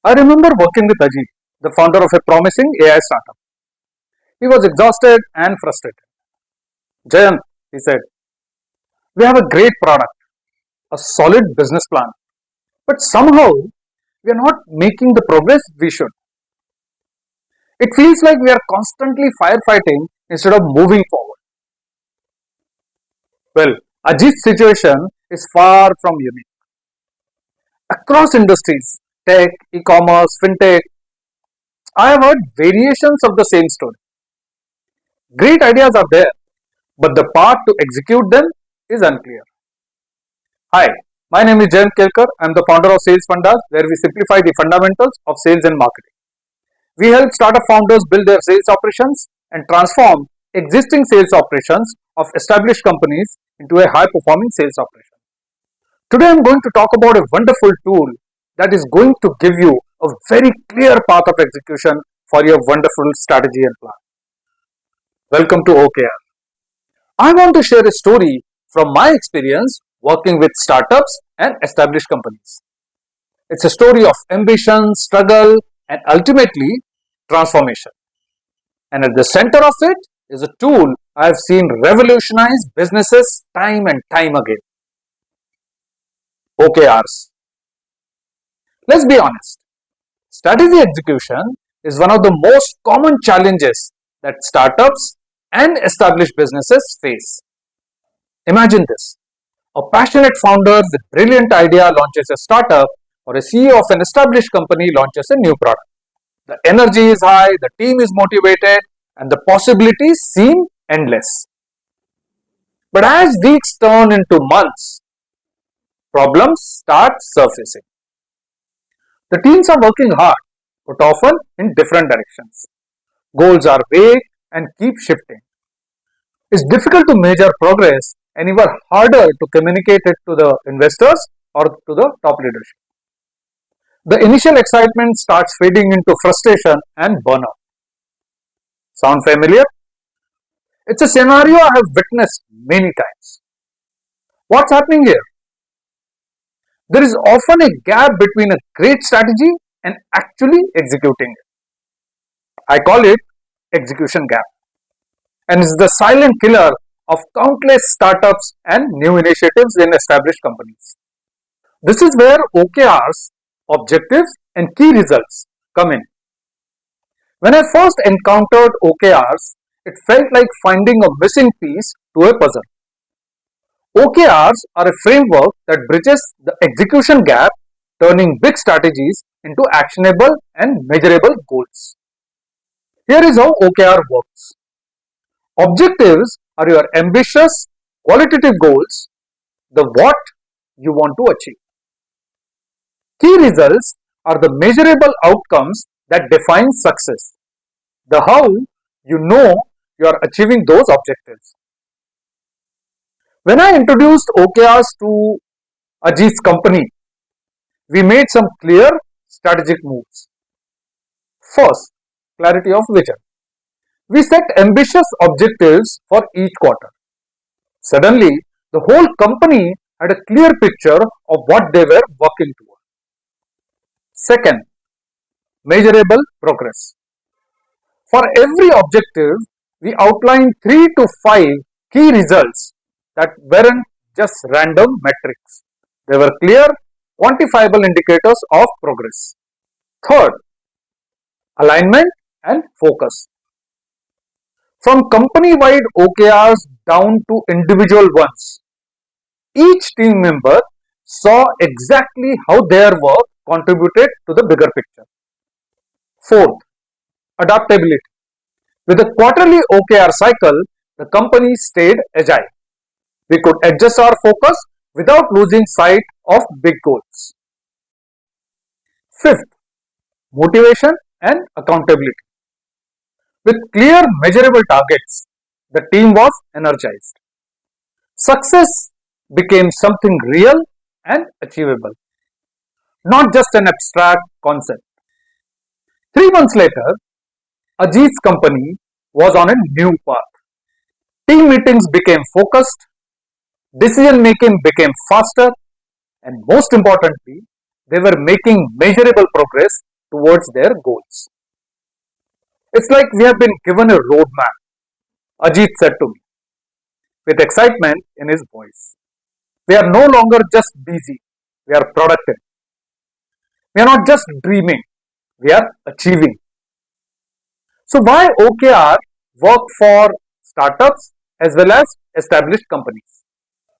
I remember working with Ajit, the founder of a promising AI startup. He was exhausted and frustrated. Jayant, he said, we have a great product, a solid business plan, but somehow we are not making the progress we should. It feels like we are constantly firefighting instead of moving forward. Well, Ajit's situation is far from unique. Across industries, tech, e-commerce, fintech, I have heard variations of the same story. Great ideas are there, but the path to execute them is unclear. Hi, my name is Jayant Kelkar. I am the founder of Sales Fundas, where we simplify the fundamentals of sales and marketing. We help startup founders build their sales operations and transform existing sales operations of established companies into a high performing sales operation. Today I am going to talk about a wonderful tool that is going to give you a very clear path of execution for your wonderful strategy and plan. Welcome to OKR. I want to share a story from my experience working with startups and established companies. It's a story of ambition, struggle, and ultimately transformation. And at the center of it is a tool I have seen revolutionize businesses time and time again. OKRs. Let's be honest. Strategy execution is one of the most common challenges that startups and established businesses face. Imagine this. A passionate founder with brilliant idea launches a startup, or a CEO of an established company launches a new product. The energy is high, the team is motivated, and the possibilities seem endless. But as weeks turn into months, problems start surfacing. The teams are working hard, but often in different directions. Goals are vague and keep shifting. It's difficult to measure progress and even harder to communicate it to the investors or to the top leadership. The initial excitement starts fading into frustration and burnout. Sound familiar? It's a scenario I have witnessed many times. What's happening here? There is often a gap between a great strategy and actually executing it. I call it execution gap, and it's the silent killer of countless startups and new initiatives in established companies. This is where OKRs, objectives, and key results come in. When I first encountered OKRs, it felt like finding a missing piece to a puzzle. OKRs are a framework that bridges the execution gap, turning big strategies into actionable and measurable goals. Here is how OKR works. Objectives are your ambitious, qualitative goals, the what you want to achieve. Key results are the measurable outcomes that define success, the how you know you are achieving those objectives. When I introduced OKRs to Ajit's company, we made some clear strategic moves. First, clarity of vision. We set ambitious objectives for each quarter. Suddenly, the whole company had a clear picture of what they were working toward. Second, measurable progress. For every objective, we outlined 3 to 5 key results that weren't just random metrics. They were clear, quantifiable indicators of progress. Third, alignment and focus. From company-wide OKRs down to individual ones, each team member saw exactly how their work contributed to the bigger picture. Fourth, adaptability. With a quarterly OKR cycle, the company stayed agile. We could adjust our focus without losing sight of big goals. Fifth, motivation and accountability. With clear measurable targets, the team was energized. Success became something real and achievable, not just an abstract concept. 3 months later, Ajit's company was on a new path. Team meetings became focused, decision making became faster, and most importantly, they were making measurable progress towards their goals. It's like we have been given a roadmap, Ajit said to me, with excitement in his voice. We are no longer just busy, we are productive. We are not just dreaming, we are achieving. So, why OKR work for startups as well as established companies?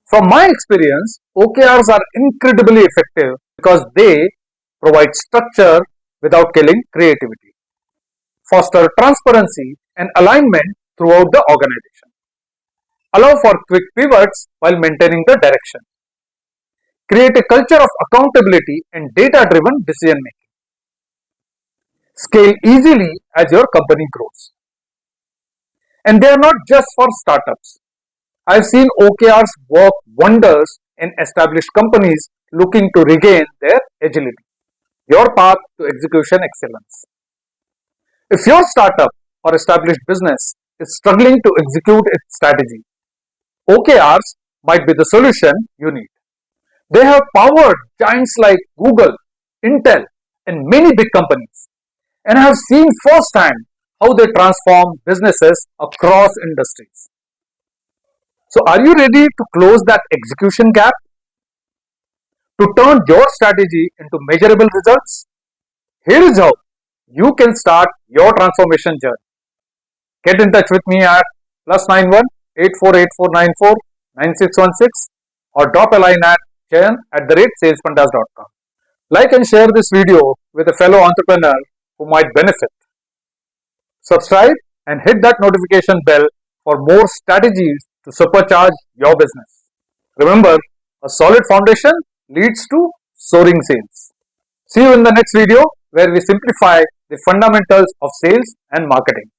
From my experience, OKRs are incredibly effective because they provide structure without killing creativity, foster transparency and alignment throughout the organization, allow for quick pivots while maintaining the direction, create a culture of accountability and data driven decision making, scale easily as your company grows. And they are not just for startups. I've seen OKRs work wonders in established companies looking to regain their agility. Your path to execution excellence. If your startup or established business is struggling to execute its strategy, OKRs might be the solution you need. They have powered giants like Google, Intel, and many big companies, and I have seen firsthand how they transform businesses across industries. So, are you ready to close that execution gap? To turn your strategy into measurable results? Here is how you can start your transformation journey. Get in touch with me at +91 8484949616 or drop a line at jayant@salesfundas.com. Like and share this video with a fellow entrepreneur who might benefit. Subscribe and hit that notification bell for more strategies to supercharge your business. Remember, a solid foundation leads to soaring sales. See you in the next video where we simplify the fundamentals of sales and marketing.